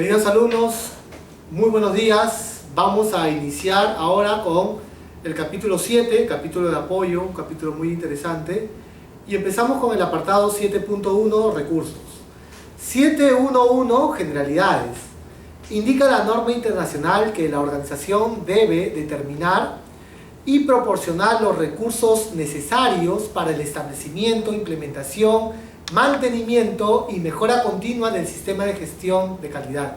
Queridos alumnos, muy buenos días. Vamos a iniciar ahora con el capítulo 7, capítulo de apoyo, un capítulo muy interesante. Y empezamos con el apartado 7.1, recursos. 7.1.1, generalidades. Indica la norma internacional que la organización debe determinar y proporcionar los recursos necesarios para el establecimiento, implementación, mantenimiento y mejora continua del sistema de gestión de calidad.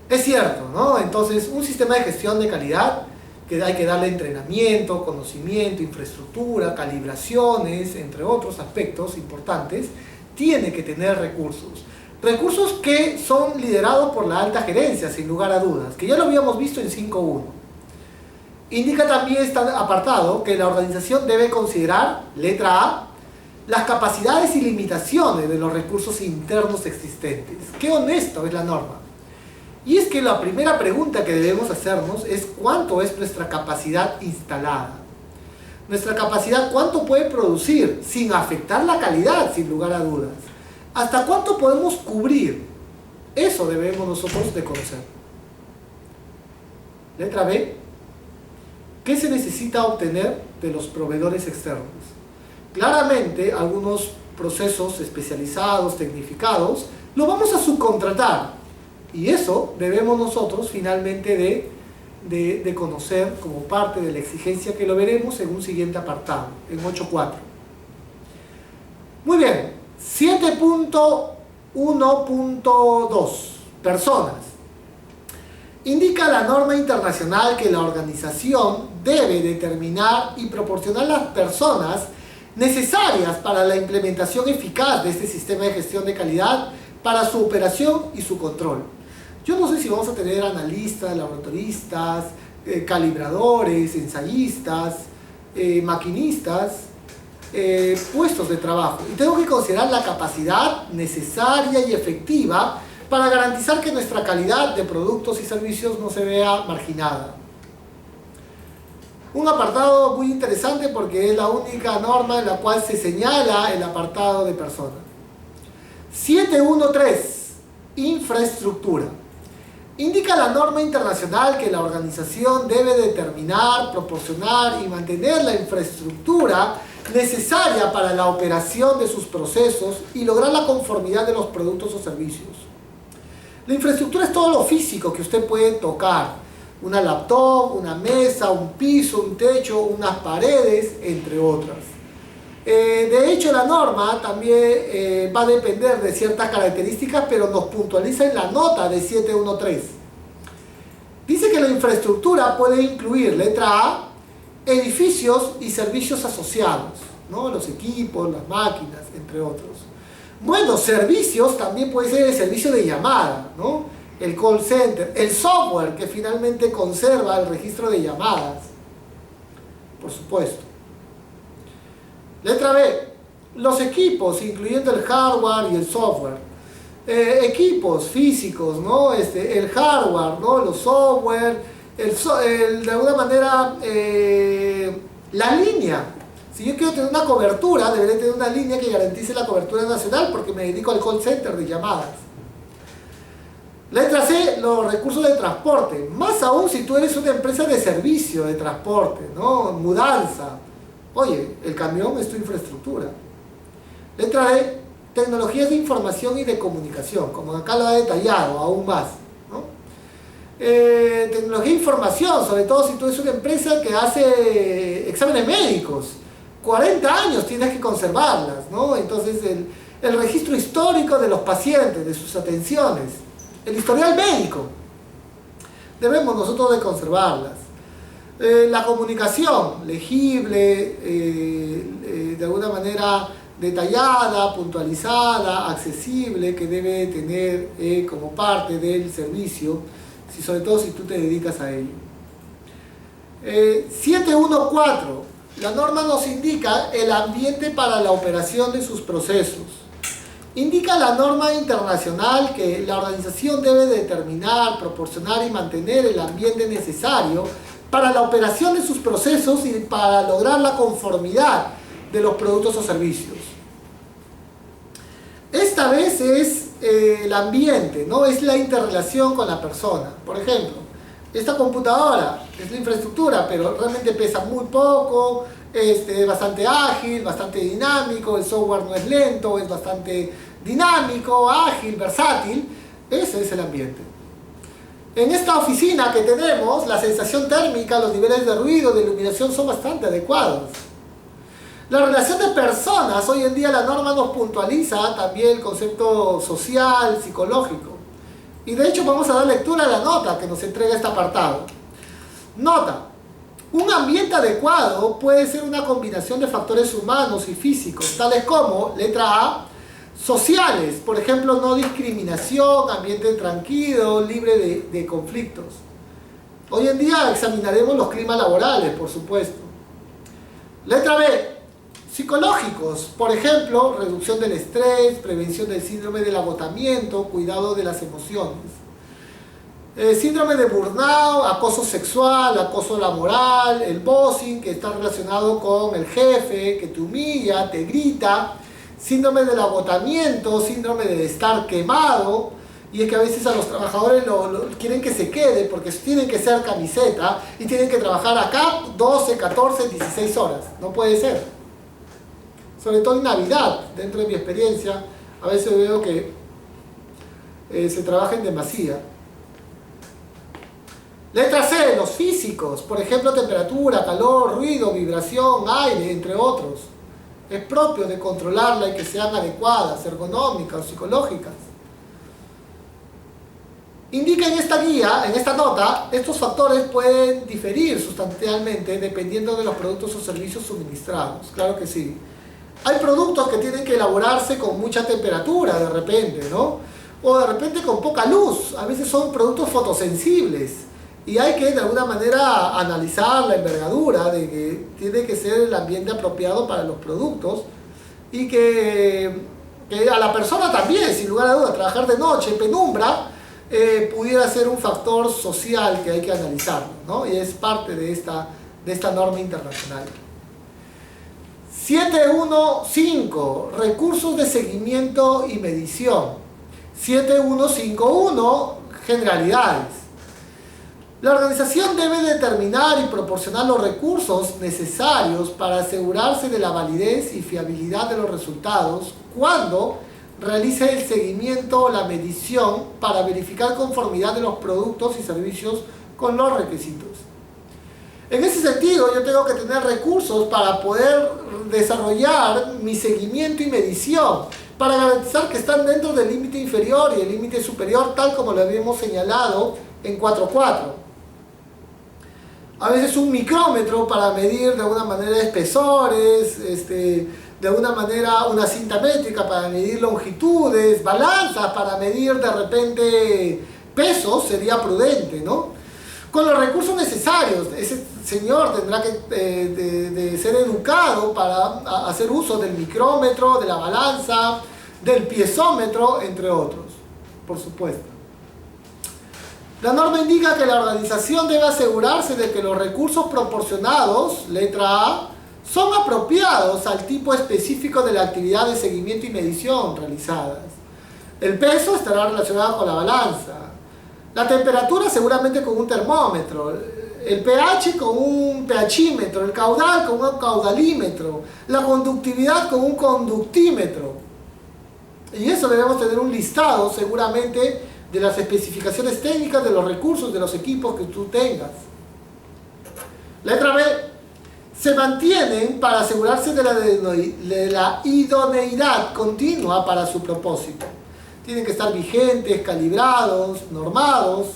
Es cierto, ¿no? Entonces, un sistema de gestión de calidad que hay que darle entrenamiento, conocimiento, infraestructura, calibraciones, entre otros aspectos importantes, tiene que tener recursos. Recursos que son liderados por la alta gerencia, sin lugar a dudas, que ya lo habíamos visto en 5.1. Indica también este apartado que la organización debe considerar, letra A, las capacidades y limitaciones de los recursos internos existentes. Qué honesto es la norma. Y es que la primera pregunta que debemos hacernos es ¿cuánto es nuestra capacidad instalada? Nuestra capacidad, ¿cuánto puede producir sin afectar la calidad, sin lugar a dudas? ¿Hasta cuánto podemos cubrir? Eso debemos nosotros de conocer. Letra B. ¿Qué se necesita obtener de los proveedores externos? Claramente, algunos procesos especializados, tecnificados, lo vamos a subcontratar. Y eso debemos nosotros finalmente de conocer como parte de la exigencia que lo veremos en un siguiente apartado, en 8.4. Muy bien, 7.1.2, personas. Indica la norma internacional que la organización debe determinar y proporcionar las personas necesarias para la implementación eficaz de este sistema de gestión de calidad para su operación y su control. Yo no sé si vamos a tener analistas, laboratoristas, calibradores, ensayistas, maquinistas, puestos de trabajo. Y tengo que considerar la capacidad necesaria y efectiva para garantizar que nuestra calidad de productos y servicios no se vea marginada. Un apartado muy interesante porque es la única norma en la cual se señala el apartado de personas. 7.1.3, infraestructura. Indica la norma internacional que la organización debe determinar, proporcionar y mantener la infraestructura necesaria para la operación de sus procesos y lograr la conformidad de los productos o servicios. La infraestructura es todo lo físico que usted puede tocar. Una laptop, una mesa, un piso, un techo, unas paredes, entre otras. De hecho, la norma también va a depender de ciertas características, pero nos puntualiza en la nota de 7.1.3. Dice que la infraestructura puede incluir, letra A, edificios y servicios asociados, ¿no? Los equipos, las máquinas, entre otros. Bueno, servicios también puede ser el servicio de llamada, ¿no? El call center, el software que finalmente conserva el registro de llamadas, por supuesto. Letra B, los equipos, incluyendo el hardware y el software. Equipos físicos, ¿no? El hardware, ¿no? Los software, de alguna manera, la línea. Si yo quiero tener una cobertura, deberé tener una línea que garantice la cobertura nacional porque me dedico al call center de llamadas. Letra C, los recursos de transporte. Más aún si tú eres una empresa de servicio de transporte, ¿no? Mudanza. Oye, el camión es tu infraestructura. Letra D, tecnologías de información y de comunicación, como acá lo ha detallado aún más, ¿no? Tecnología de información, sobre todo si tú eres una empresa que hace exámenes médicos. 40 años tienes que conservarlas, ¿no? Entonces el registro histórico de los pacientes, de sus atenciones. El historial médico, debemos nosotros de conservarlas. La comunicación, legible, de alguna manera detallada, puntualizada, accesible, que debe tener como parte del servicio, sobre todo si tú te dedicas a ello. 7.1.4, la norma nos indica el ambiente para la operación de sus procesos. Indica la norma internacional que la organización debe determinar, proporcionar y mantener el ambiente necesario para la operación de sus procesos y para lograr la conformidad de los productos o servicios. Esta vez es el ambiente, ¿no? Es la interrelación con la persona. Por ejemplo, esta computadora es la infraestructura, pero realmente pesa muy poco, es bastante ágil, bastante dinámico, el software no es lento, es bastante dinámico, ágil, versátil. Ese es el ambiente. En esta oficina que tenemos, la sensación térmica, los niveles de ruido, de iluminación son bastante adecuados. La relación de personas, hoy en día la norma nos puntualiza también el concepto social, psicológico. Y de hecho vamos a dar lectura a la nota que nos entrega este apartado. Nota: un ambiente adecuado puede ser una combinación de factores humanos y físicos, tales como, letra A, sociales, por ejemplo, no discriminación, ambiente tranquilo, libre de conflictos. Hoy en día examinaremos los climas laborales, por supuesto. Letra B, psicológicos, por ejemplo, reducción del estrés, prevención del síndrome del agotamiento, cuidado de las emociones. Síndrome de burnout, acoso sexual, acoso laboral, el bossing, que está relacionado con el jefe, que te humilla, te grita. Síndrome del agotamiento, síndrome de estar quemado, y es que a veces a los trabajadores quieren que se quede porque tienen que ser camiseta y tienen que trabajar acá 12, 14, 16 horas. No puede ser. Sobre todo en Navidad, dentro de mi experiencia, a veces veo que se trabaja en demasía. Letra C, los físicos, por ejemplo, temperatura, calor, ruido, vibración, aire, entre otros. Es propio de controlarla y que sean adecuadas, ergonómicas o psicológicas. Indica en esta guía, en esta nota, estos factores pueden diferir sustancialmente dependiendo de los productos o servicios suministrados. Claro que sí. Hay productos que tienen que elaborarse con mucha temperatura de repente, ¿no? O de repente con poca luz. A veces son productos fotosensibles. Y hay que de alguna manera analizar la envergadura de que tiene que ser el ambiente apropiado para los productos y que a la persona también, sin lugar a dudas, trabajar de noche en penumbra pudiera ser un factor social que hay que analizar, ¿no? Y es parte de esta norma internacional. 7.1.5, recursos de seguimiento y medición. 7.1.5.1, generalidades. La organización debe determinar y proporcionar los recursos necesarios para asegurarse de la validez y fiabilidad de los resultados cuando realice el seguimiento o la medición para verificar conformidad de los productos y servicios con los requisitos. En ese sentido, yo tengo que tener recursos para poder desarrollar mi seguimiento y medición, para garantizar que están dentro del límite inferior y el límite superior, tal como lo habíamos señalado en 4.4. A veces un micrómetro para medir de alguna manera espesores, de alguna manera una cinta métrica para medir longitudes, balanzas para medir de repente pesos, sería prudente, ¿no? Con los recursos necesarios, ese señor tendrá que de ser educado para hacer uso del micrómetro, de la balanza, del piezómetro, entre otros, por supuesto. La norma indica que la organización debe asegurarse de que los recursos proporcionados, letra A, son apropiados al tipo específico de la actividad de seguimiento y medición realizadas. El peso estará relacionado con la balanza, la temperatura seguramente con un termómetro, el pH con un pHímetro, el caudal con un caudalímetro, la conductividad con un conductímetro. Y eso debemos tener un listado seguramente de las especificaciones técnicas de los recursos, de los equipos que tú tengas. Letra B, se mantienen para asegurarse de la idoneidad continua para su propósito. Tienen que estar vigentes, calibrados, normados,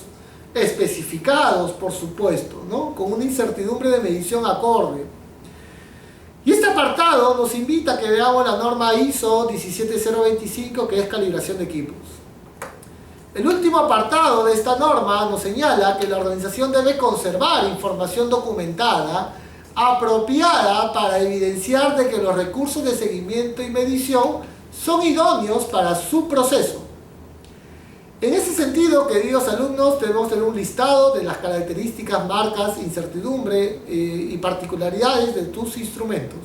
especificados, por supuesto, ¿no? Con una incertidumbre de medición acorde. Y este apartado nos invita a que veamos la norma ISO 17025, que es calibración de equipos. El último apartado de esta norma nos señala que la organización debe conservar información documentada apropiada para evidenciar de que los recursos de seguimiento y medición son idóneos para su proceso. En ese sentido, queridos alumnos, debemos tener un listado de las características, marcas, incertidumbre y particularidades de tus instrumentos.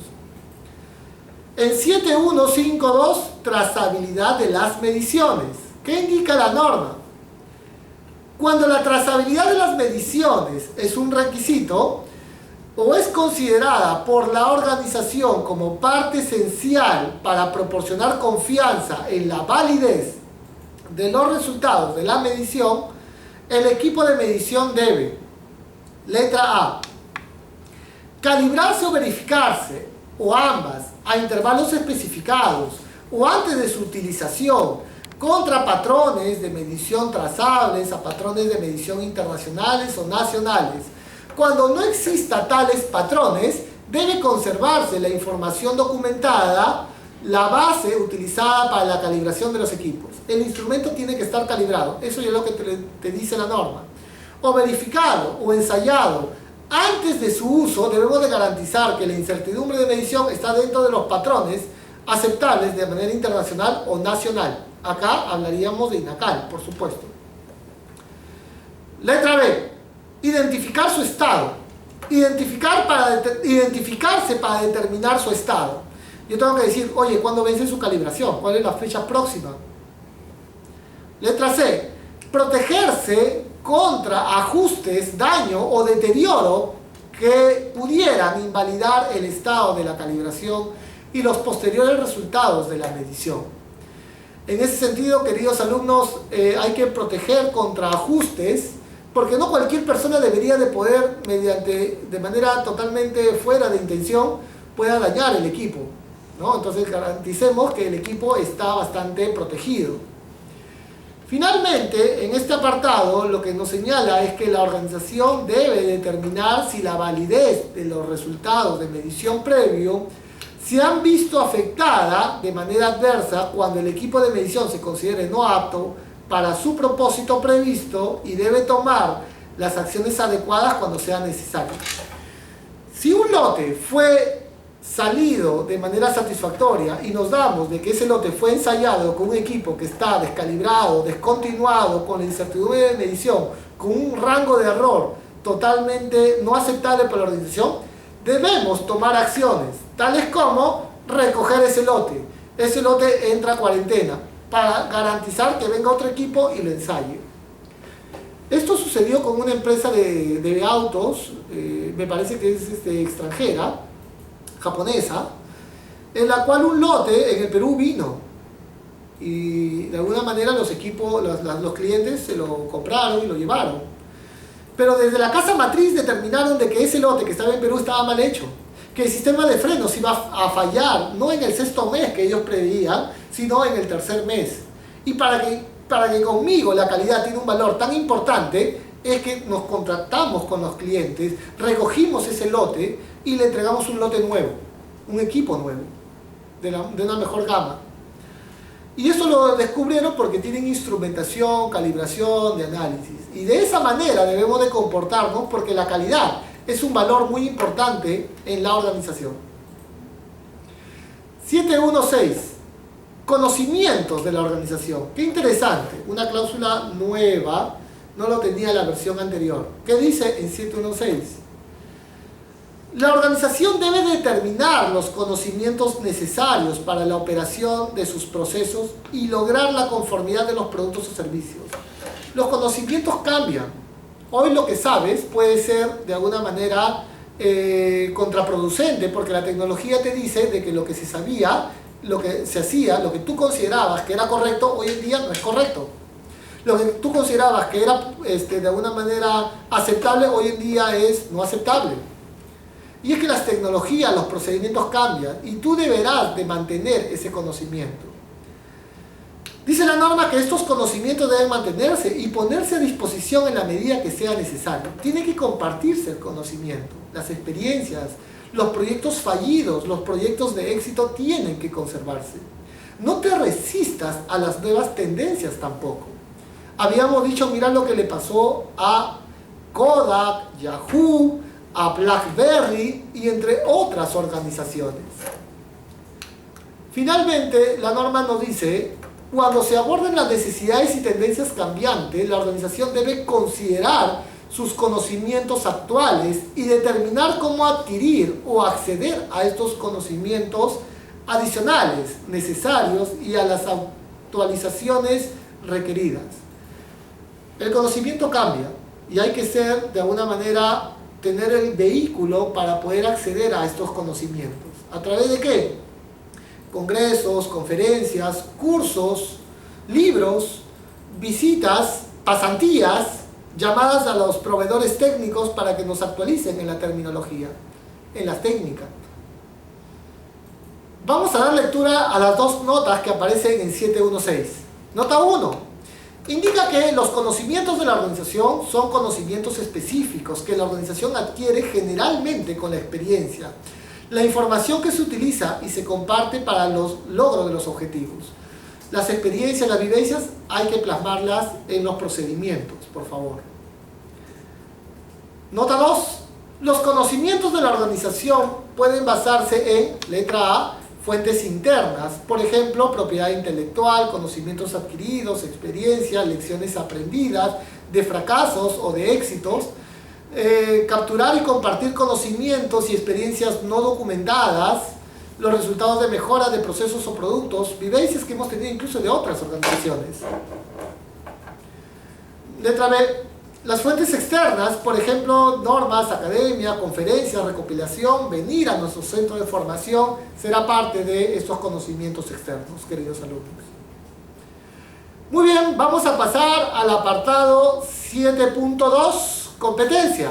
En 7.1.5.2, trazabilidad de las mediciones. ¿Qué indica la norma? Cuando la trazabilidad de las mediciones es un requisito o es considerada por la organización como parte esencial para proporcionar confianza en la validez de los resultados de la medición, el equipo de medición debe, letra A, calibrarse o verificarse, o ambas, a intervalos especificados o antes de su utilización, contra patrones de medición trazables, a patrones de medición internacionales o nacionales. Cuando no exista tales patrones, debe conservarse la información documentada, la base utilizada para la calibración de los equipos. El instrumento tiene que estar calibrado, eso es lo que te dice la norma. O verificado o ensayado. Antes de su uso debemos de garantizar que la incertidumbre de medición está dentro de los patrones aceptables de manera internacional o nacional. Acá hablaríamos de INACAL, por supuesto. Letra B. Identificar su estado. Identificarse para determinar su estado. Yo tengo que decir, oye, ¿cuándo vence su calibración? ¿Cuál es la fecha próxima? Letra C. Protegerse contra ajustes, daño o deterioro que pudieran invalidar el estado de la calibración y los posteriores resultados de la medición. En ese sentido, queridos alumnos, hay que proteger contra ajustes, porque no cualquier persona debería de poder, de manera totalmente fuera de intención, pueda dañar el equipo, ¿no? Entonces garanticemos que el equipo está bastante protegido. Finalmente, en este apartado, lo que nos señala es que la organización debe determinar si la validez de los resultados de medición previo se han visto afectada de manera adversa cuando el equipo de medición se considere no apto para su propósito previsto y debe tomar las acciones adecuadas cuando sea necesario. Si un lote fue salido de manera satisfactoria y nos damos de que ese lote fue ensayado con un equipo que está descalibrado, descontinuado, con la incertidumbre de medición, con un rango de error totalmente no aceptable por la organización, debemos tomar acciones, tales como recoger ese lote. Ese lote entra a cuarentena para garantizar que venga otro equipo y lo ensaye. Esto sucedió con una empresa de autos, me parece que es extranjera, japonesa, en la cual un lote en el Perú vino y de alguna manera los equipos, los clientes se lo compraron y lo llevaron, pero desde la casa matriz determinaron de que ese lote que estaba en Perú estaba mal hecho, que el sistema de frenos iba a fallar no en el sexto mes que ellos preveían, sino en el tercer mes. Y para que conmigo la calidad tiene un valor tan importante, es que nos contactamos con los clientes, recogimos ese lote y le entregamos un lote nuevo, un equipo nuevo, de una mejor gama. Y eso lo descubrieron porque tienen instrumentación, calibración, de análisis. Y de esa manera debemos de comportarnos porque la calidad es un valor muy importante en la organización. 716. Conocimientos de la organización. Qué interesante, una cláusula nueva, no lo tenía la versión anterior. ¿Qué dice en 716? La organización debe determinar los conocimientos necesarios para la operación de sus procesos y lograr la conformidad de los productos o servicios. Los conocimientos cambian. Hoy lo que sabes puede ser de alguna manera contraproducente, porque la tecnología te dice de que lo que se sabía, lo que se hacía, lo que tú considerabas que era correcto, hoy en día no es correcto. Lo que tú considerabas que era de alguna manera aceptable, hoy en día es no aceptable. Y es que las tecnologías, los procedimientos cambian y tú deberás de mantener ese conocimiento. Dice la norma que estos conocimientos deben mantenerse y ponerse a disposición en la medida que sea necesario. Tiene que compartirse el conocimiento, las experiencias, los proyectos fallidos, los proyectos de éxito tienen que conservarse. No te resistas a las nuevas tendencias tampoco. Habíamos dicho, mira lo que le pasó a Kodak, Yahoo, a BlackBerry y entre otras organizaciones. Finalmente, la norma nos dice, cuando se aborden las necesidades y tendencias cambiantes, la organización debe considerar sus conocimientos actuales y determinar cómo adquirir o acceder a estos conocimientos adicionales necesarios y a las actualizaciones requeridas. El conocimiento cambia y hay que ser, de alguna manera, tener el vehículo para poder acceder a estos conocimientos. ¿A través de qué? Congresos, conferencias, cursos, libros, visitas, pasantías, llamadas a los proveedores técnicos para que nos actualicen en la terminología, en la técnica. Vamos a dar lectura a las dos notas que aparecen en 716. Nota 1. Indica que los conocimientos de la organización son conocimientos específicos que la organización adquiere generalmente con la experiencia. La información que se utiliza y se comparte para los logros de los objetivos. Las experiencias, las vivencias, hay que plasmarlas en los procedimientos, por favor. Nota 2. Los conocimientos de la organización pueden basarse en, letra A, fuentes internas, por ejemplo, propiedad intelectual, conocimientos adquiridos, experiencias, lecciones aprendidas, de fracasos o de éxitos, capturar y compartir conocimientos y experiencias no documentadas, los resultados de mejora de procesos o productos, vivencias que hemos tenido incluso de otras organizaciones. Letra B. Las fuentes externas, por ejemplo, normas, academia, conferencias, recopilación, venir a nuestro centro de formación, será parte de estos conocimientos externos, queridos alumnos. Muy bien, vamos a pasar al apartado 7.2, competencia.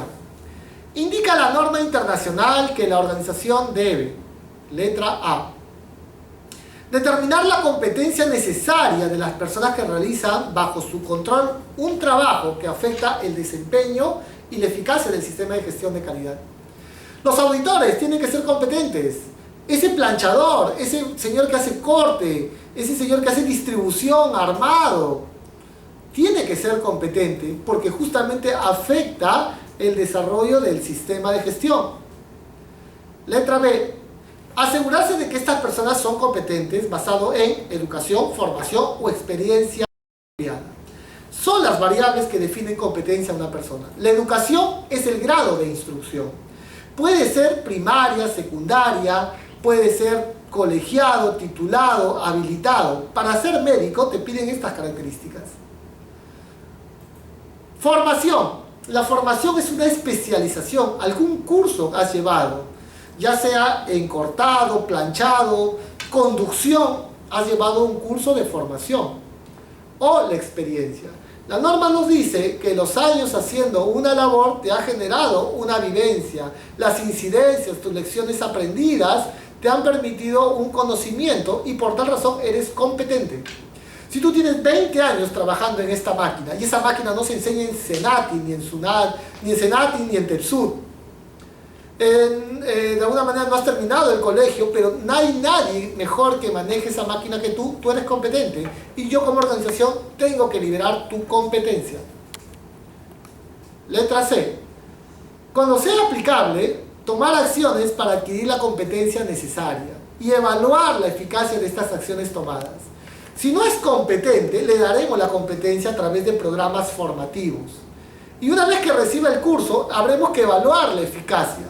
Indica la norma internacional que la organización debe, letra A, determinar la competencia necesaria de las personas que realizan bajo su control un trabajo que afecta el desempeño y la eficacia del sistema de gestión de calidad. Los auditores tienen que ser competentes. Ese planchador, ese señor que hace corte, ese señor que hace distribución, armado, tiene que ser competente porque justamente afecta el desarrollo del sistema de gestión. Letra B. Asegurarse de que estas personas son competentes basado en educación, formación o experiencia apropiada. Son las variables que definen competencia a una persona. La educación es el grado de instrucción. Puede ser primaria, secundaria, puede ser colegiado, titulado, habilitado. Para ser médico te piden estas características. Formación. La formación es una especialización. Algún curso has llevado, ya sea en cortado, planchado, conducción, has llevado un curso de formación, o la experiencia. La norma nos dice que los años haciendo una labor te ha generado una vivencia, las incidencias, tus lecciones aprendidas te han permitido un conocimiento y por tal razón eres competente. Si tú tienes 20 años trabajando en esta máquina y esa máquina no se enseña en Senati, ni en SUNAT, ni en Senati, ni en Tepsud, de alguna manera no has terminado el colegio, pero no hay nadie mejor que maneje esa máquina que tú eres competente y yo como organización tengo que liberar tu competencia. Letra C. Cuando sea aplicable, tomar acciones para adquirir la competencia necesaria y evaluar la eficacia de estas acciones tomadas. Si no es competente, le daremos la competencia a través de programas formativos. Y una vez que reciba el curso, habremos que evaluar la eficacia,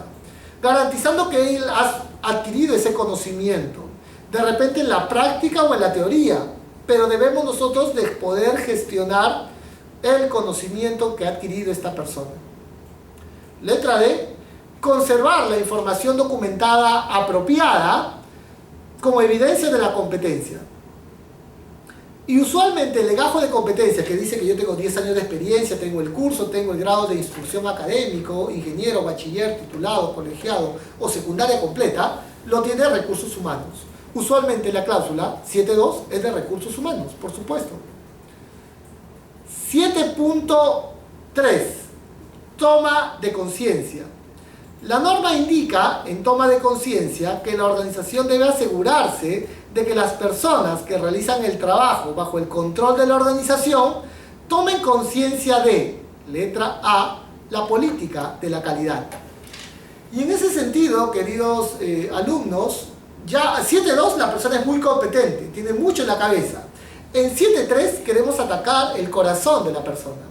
garantizando que él ha adquirido ese conocimiento, de repente en la práctica o en la teoría, pero debemos nosotros de poder gestionar el conocimiento que ha adquirido esta persona. Letra D. Conservar la información documentada apropiada como evidencia de la competencia. Y usualmente el legajo de competencia que dice que yo tengo 10 años de experiencia, tengo el curso, tengo el grado de instrucción académico, ingeniero, bachiller, titulado, colegiado o secundaria completa, lo tiene recursos humanos. Usualmente la cláusula 7.2 es de recursos humanos, por supuesto. 7.3. Toma de conciencia. La norma indica en toma de conciencia que la organización debe asegurarse de que las personas que realizan el trabajo bajo el control de la organización tomen conciencia de, letra A, la política de la calidad. Y en ese sentido, queridos alumnos, ya 7.2 la persona es muy competente, tiene mucho en la cabeza. En 7.3 queremos atacar el corazón de la persona.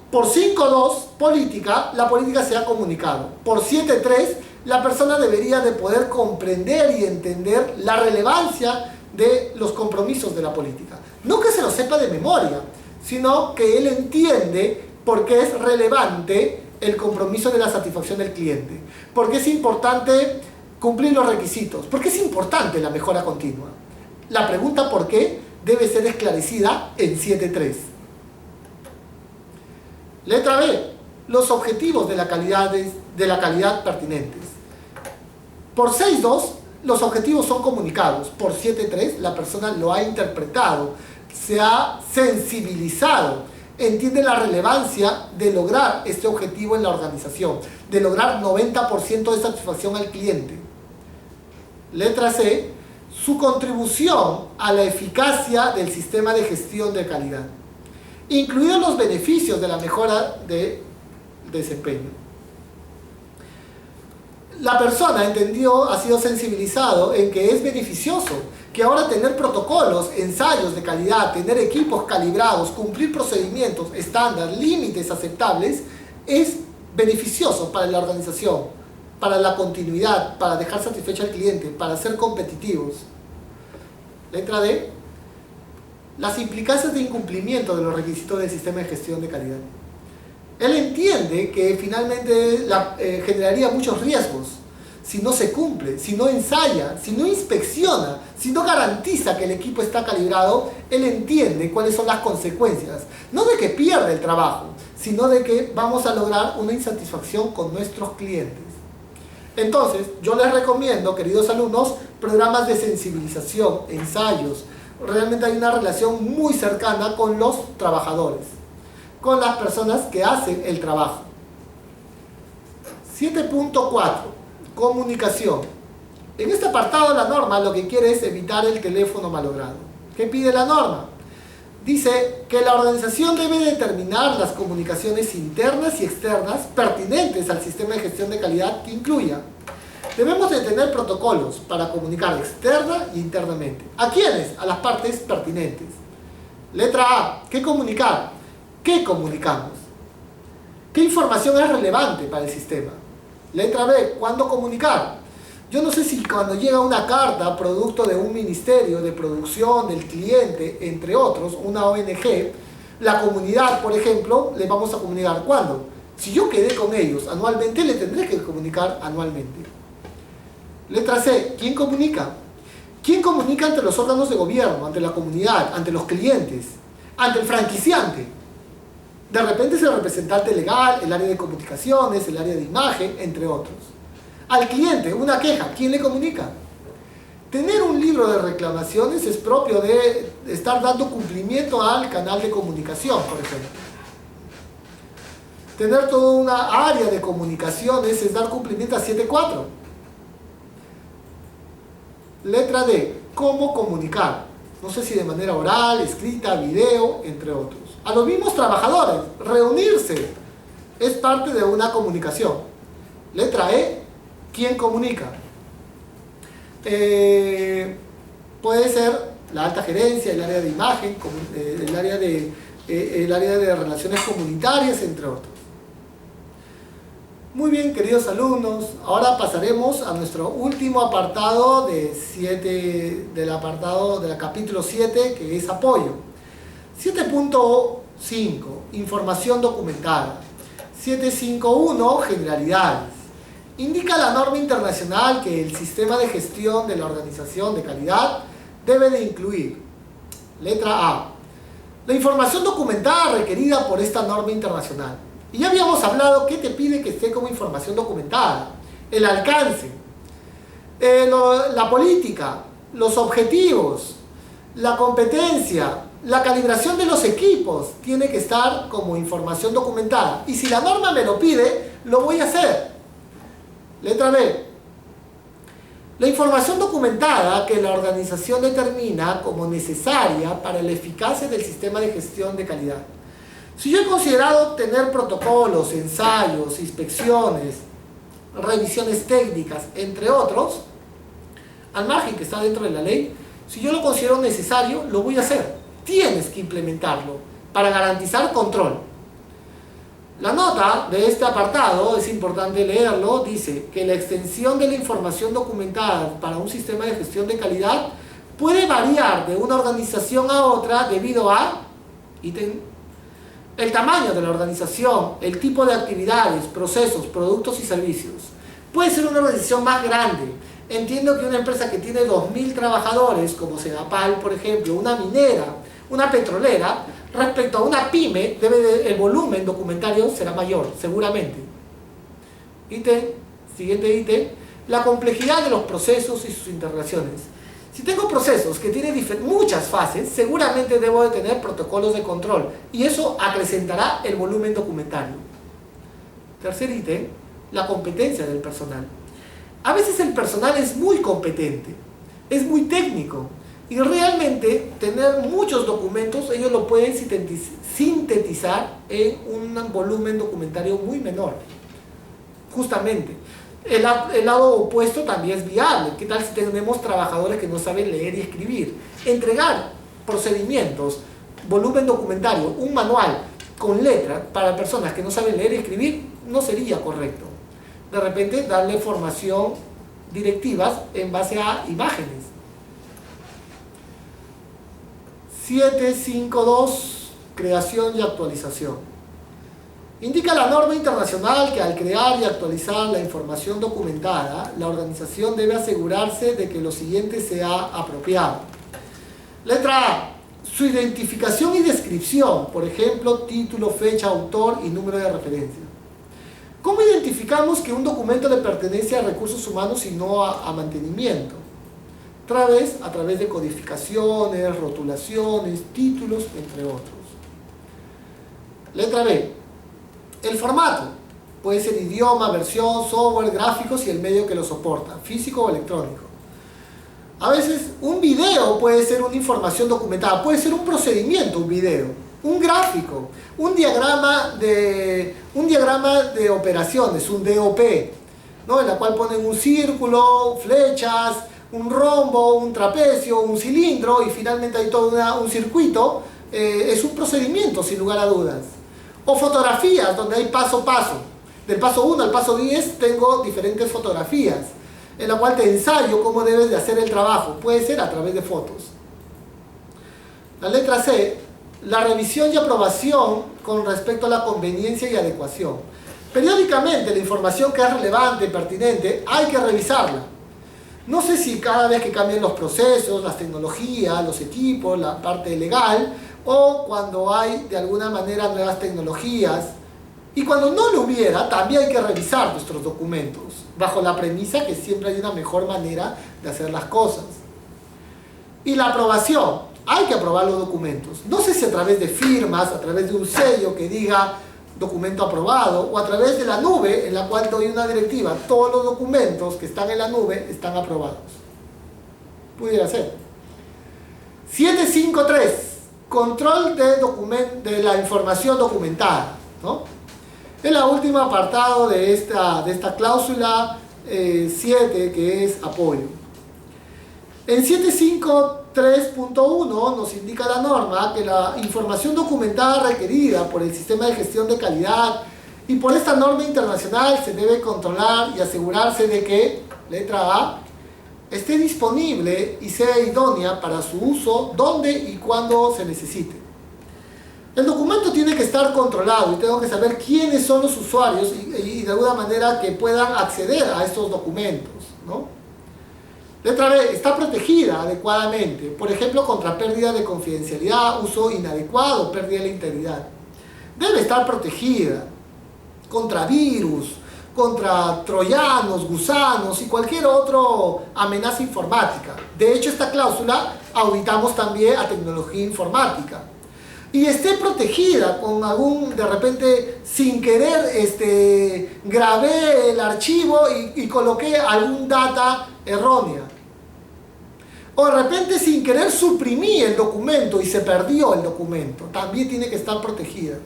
Por 5.2, política, la política se ha comunicado. Por 7.3, la persona debería de poder comprender y entender la relevancia de los compromisos de la política. No que se lo sepa de memoria, sino que él entiende por qué es relevante el compromiso de la satisfacción del cliente, por qué es importante cumplir los requisitos, por qué es importante la mejora continua. La pregunta por qué debe ser esclarecida en 7.3. Letra B. Los objetivos de la calidad pertinentes. Por 6.2, los objetivos son comunicados. Por 7.3, la persona lo ha interpretado, se ha sensibilizado, entiende la relevancia de lograr este objetivo en la organización, de lograr 90% de satisfacción al cliente. Letra C. Su contribución a la eficacia del sistema de gestión de calidad, incluidos los beneficios de la mejora de desempeño. La persona entendió, ha sido sensibilizado en que es beneficioso, que ahora tener protocolos, ensayos de calidad, tener equipos calibrados, cumplir procedimientos, estándar, límites aceptables, es beneficioso para la organización, para la continuidad, para dejar satisfecho al cliente, para ser competitivos. Letra D. Las implicancias de incumplimiento de los requisitos del sistema de gestión de calidad. Él entiende que finalmente generaría muchos riesgos si no se cumple, si no ensaya, si no inspecciona, si no garantiza que el equipo está calibrado. Él entiende cuáles son las consecuencias, no de que pierda el trabajo, sino de que vamos a lograr una insatisfacción con nuestros clientes. Entonces, yo les recomiendo, queridos alumnos, programas de sensibilización, ensayos. Realmente hay una relación muy cercana con los trabajadores, con las personas que hacen el trabajo. 7.4. Comunicación. En este apartado la norma lo que quiere es evitar el teléfono malogrado. ¿Qué pide la norma? Dice que la organización debe determinar las comunicaciones internas y externas pertinentes al sistema de gestión de calidad que incluya. Debemos de tener protocolos para comunicar externa e internamente. ¿A quiénes? A las partes pertinentes. Letra A. ¿Qué comunicar? ¿Qué comunicamos? ¿Qué información es relevante para el sistema? Letra B. ¿Cuándo comunicar? Yo no sé si cuando llega una carta producto de un ministerio de producción, del cliente, entre otros, una ONG, la comunidad, por ejemplo, le vamos a comunicar. ¿Cuándo? Si yo quedé con ellos anualmente, le tendré que comunicar anualmente. Letra C. ¿Quién comunica? ¿Quién comunica ante los órganos de gobierno, ante la comunidad, ante los clientes, ante el franquiciante? De repente es el representante legal, el área de comunicaciones, el área de imagen, entre otros. Al cliente, una queja, ¿quién le comunica? Tener un libro de reclamaciones es propio de estar dando cumplimiento al canal de comunicación, por ejemplo. Tener toda una área de comunicaciones es dar cumplimiento a 7.4. Letra D. ¿Cómo comunicar? No sé si de manera oral, escrita, video, entre otros. A los mismos trabajadores, reunirse es parte de una comunicación. Letra E. ¿Quién comunica? Puede ser la alta gerencia, el área de imagen, el área de relaciones comunitarias, entre otros. Muy bien, queridos alumnos, ahora pasaremos a nuestro último apartado del capítulo 7, que es apoyo. 7.5, información documentada. 7.5.1, generalidades. Indica la norma internacional que el sistema de gestión de la organización de calidad debe de incluir. Letra A. La información documentada requerida por esta norma internacional. Y ya habíamos hablado qué te pide que esté como información documentada. El alcance, la política, los objetivos, la competencia, la calibración de los equipos tiene que estar como información documentada. Y si la norma me lo pide, lo voy a hacer. Letra B. La información documentada que la organización determina como necesaria para la eficacia del sistema de gestión de calidad. Si yo he considerado tener protocolos, ensayos, inspecciones, revisiones técnicas, entre otros, al margen que está dentro de la ley, si yo lo considero necesario, lo voy a hacer. Tienes que implementarlo para garantizar control. La nota de este apartado, es importante leerlo, dice que la extensión de la información documentada para un sistema de gestión de calidad puede variar de una organización a otra debido a ítem, el tamaño de la organización, el tipo de actividades, procesos, productos y servicios. Puede ser una organización más grande. Entiendo que una empresa que tiene 2.000 trabajadores, como Sedapal, por ejemplo, una minera, una petrolera, respecto a una pyme, el volumen documentario será mayor, seguramente. Ítem, siguiente ítem, la complejidad de los procesos y sus interrelaciones. Si tengo procesos que tienen muchas fases, seguramente debo de tener protocolos de control y eso acrecentará el volumen documentario. Tercer ítem, la competencia del personal. A veces el personal es muy competente, es muy técnico y realmente tener muchos documentos ellos lo pueden sintetizar en un volumen documentario muy menor. Justamente. El lado opuesto también es viable. ¿Qué tal si tenemos trabajadores que no saben leer y escribir? Entregar procedimientos, volumen documentario, un manual con letras para personas que no saben leer y escribir no sería correcto. De repente darle formación directivas en base a imágenes. 752, creación y actualización. Indica la norma internacional que al crear y actualizar la información documentada, la organización debe asegurarse de que lo siguiente sea apropiado. Letra A. Su identificación y descripción, por ejemplo, título, fecha, autor y número de referencia. ¿Cómo identificamos que un documento le pertenece a recursos humanos y no a mantenimiento? A través de codificaciones, rotulaciones, títulos, entre otros. Letra B. El formato puede ser idioma, versión, software, gráficos y el medio que lo soporta, físico o electrónico. A veces un video puede ser una información documentada, puede ser un procedimiento, un video, un gráfico, un diagrama de operaciones, un DOP, ¿no? En la cual ponen un círculo, flechas, un rombo, un trapecio, un cilindro y finalmente hay todo un circuito. Es un procedimiento sin lugar a dudas. O fotografías donde hay paso a paso. Del paso 1 al paso 10 tengo diferentes fotografías en la cual te ensayo cómo debes de hacer el trabajo. Puede ser a través de fotos. La letra C, la revisión y aprobación con respecto a la conveniencia y adecuación. Periódicamente la información que es relevante, pertinente, hay que revisarla. No sé si cada vez que cambien los procesos, las tecnologías, los equipos, la parte legal, o cuando hay de alguna manera nuevas tecnologías. Y cuando no lo hubiera, también hay que revisar nuestros documentos, bajo la premisa que siempre hay una mejor manera de hacer las cosas. Y la aprobación, hay que aprobar los documentos. No sé si a través de firmas, a través de un sello que diga documento aprobado, o a través de la nube en la cual doy una directiva. Todos los documentos que están en la nube están aprobados. Pudiera ser. 753. Control de la información documentada, ¿no? Es el último apartado de esta cláusula 7, que es apoyo. En 753.1 nos indica la norma que la información documentada requerida por el sistema de gestión de calidad y por esta norma internacional se debe controlar y asegurarse de que, letra A, esté disponible y sea idónea para su uso donde y cuando se necesite. El documento tiene que estar controlado y tengo que saber quiénes son los usuarios y de alguna manera que puedan acceder a estos documentos, ¿no? Letra B, está protegida adecuadamente, por ejemplo, contra pérdida de confidencialidad, uso inadecuado, pérdida de la integridad. Debe estar protegida contra virus, contra troyanos, gusanos y cualquier otra amenaza informática. De hecho, esta cláusula auditamos también a tecnología informática. Y esté protegida con de repente, sin querer, grabé el archivo y coloqué algún data errónea. O de repente, sin querer, suprimí el documento y se perdió el documento. También tiene que estar protegida.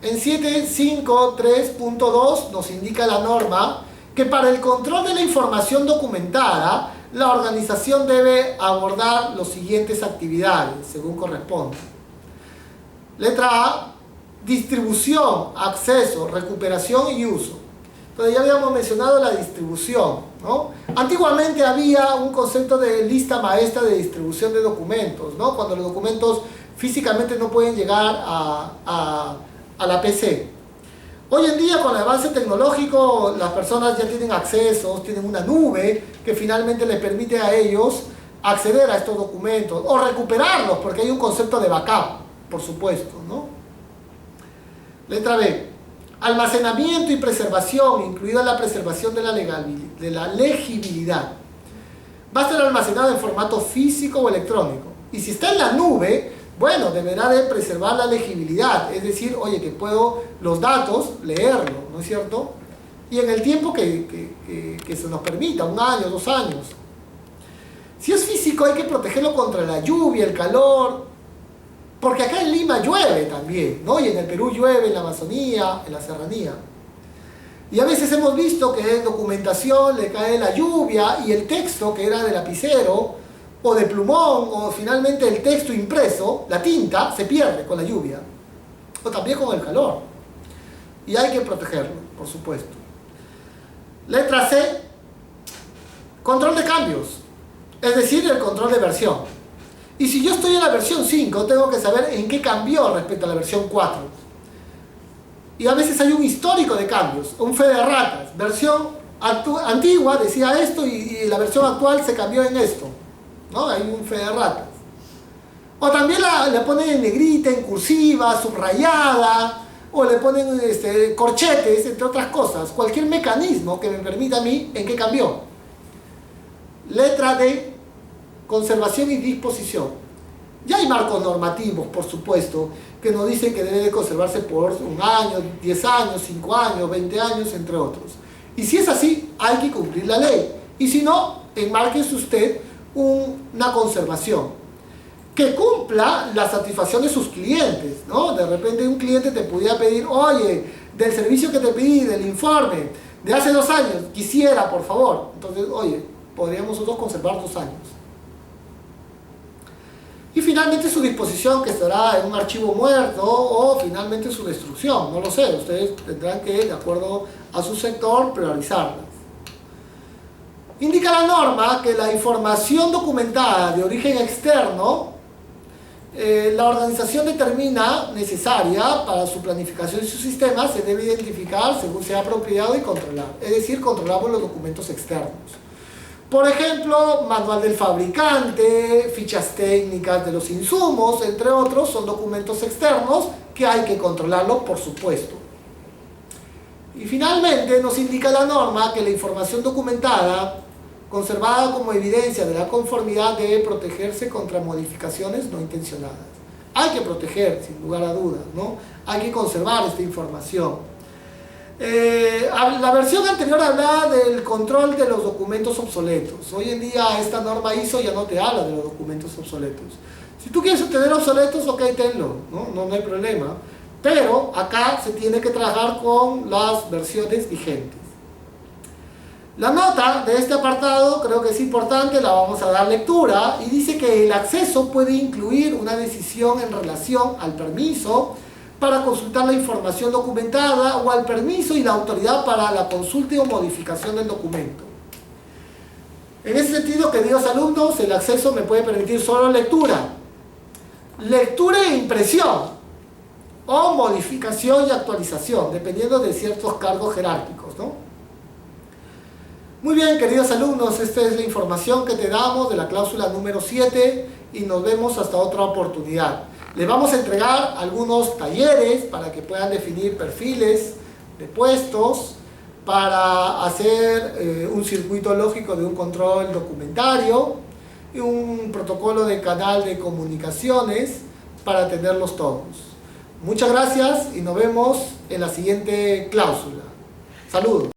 En 753.2 nos indica la norma que para el control de la información documentada, la organización debe abordar las siguientes actividades, según corresponde. Letra A, distribución, acceso, recuperación y uso. Entonces ya habíamos mencionado la distribución, ¿no? Antiguamente había un concepto de lista maestra de distribución de documentos, ¿no? Cuando los documentos físicamente no pueden llegar a la PC. Hoy en día, con el avance tecnológico, las personas ya tienen acceso, tienen una nube que finalmente les permite a ellos acceder a estos documentos o recuperarlos, porque hay un concepto de backup, por supuesto, ¿no? Letra B. Almacenamiento y preservación, incluida la preservación de la legibilidad. Va a ser almacenado en formato físico o electrónico. Y si está en la nube, bueno, deberá de preservar la legibilidad, es decir, oye, que puedo los datos leerlo, ¿no es cierto? Y en el tiempo que se nos permita, 1 año, 2 años. Si es físico, hay que protegerlo contra la lluvia, el calor, porque acá en Lima llueve también, ¿no? Y en el Perú llueve, en la Amazonía, en la Serranía. Y a veces hemos visto que en documentación le cae la lluvia y el texto que era de lapicero o de plumón, o finalmente el texto impreso, la tinta, se pierde con la lluvia. O también con el calor. Y hay que protegerlo, por supuesto. Letra C. Control de cambios. Es decir, el control de versión. Y si yo estoy en la versión 5, tengo que saber en qué cambió respecto a la versión 4. Y a veces hay un histórico de cambios, un fe de ratas. Versión antigua decía esto y la versión actual se cambió en esto, ¿no? Hay un fe de ratas. O también le ponen en negrita, en cursiva, subrayada, o le ponen corchetes, entre otras cosas. Cualquier mecanismo que me permita a mí en qué cambió. Letra D. Conservación y disposición. Ya hay marcos normativos, por supuesto, que nos dicen que debe de conservarse por 1 año, 10 años, 5 años, 20 años, entre otros. Y si es así, hay que cumplir la ley. Y si no, enmárquese usted una conservación que cumpla la satisfacción de sus clientes, ¿no? De repente un cliente te pudiera pedir, oye, del servicio que te pedí, del informe, de hace 2 años, quisiera, por favor. Entonces, oye, podríamos nosotros conservar 2 años. Y finalmente su disposición, que estará en un archivo muerto, o finalmente su destrucción, no lo sé, ustedes tendrán que, de acuerdo a su sector, priorizarlas. Indica la norma que la información documentada de origen externo, la organización determina necesaria para su planificación y su sistema, se debe identificar según sea apropiado y controlar, es decir, controlamos los documentos externos. Por ejemplo, manual del fabricante, fichas técnicas de los insumos, entre otros, son documentos externos que hay que controlarlos, por supuesto. Y finalmente nos indica la norma que la información documentada, conservada como evidencia de la conformidad, debe protegerse contra modificaciones no intencionadas. Hay que proteger, sin lugar a dudas, ¿no? Hay que conservar esta información. La versión anterior hablaba del control de los documentos obsoletos. Hoy en día esta norma ISO ya no te habla de los documentos obsoletos. Si tú quieres tener obsoletos, ok, tenlo, no hay problema. Pero acá se tiene que trabajar con las versiones vigentes. La nota de este apartado creo que es importante, la vamos a dar lectura, y dice que el acceso puede incluir una decisión en relación al permiso para consultar la información documentada o al permiso y la autoridad para la consulta o modificación del documento. En ese sentido, queridos alumnos, el acceso me puede permitir solo lectura e impresión, o modificación y actualización, dependiendo de ciertos cargos jerárquicos, ¿no? Muy bien, queridos alumnos, esta es la información que te damos de la cláusula número 7 y nos vemos hasta otra oportunidad. Les vamos a entregar algunos talleres para que puedan definir perfiles de puestos, para hacer un circuito lógico de un control documentario y un protocolo de canal de comunicaciones para tenerlos todos. Muchas gracias y nos vemos en la siguiente cláusula. Saludos.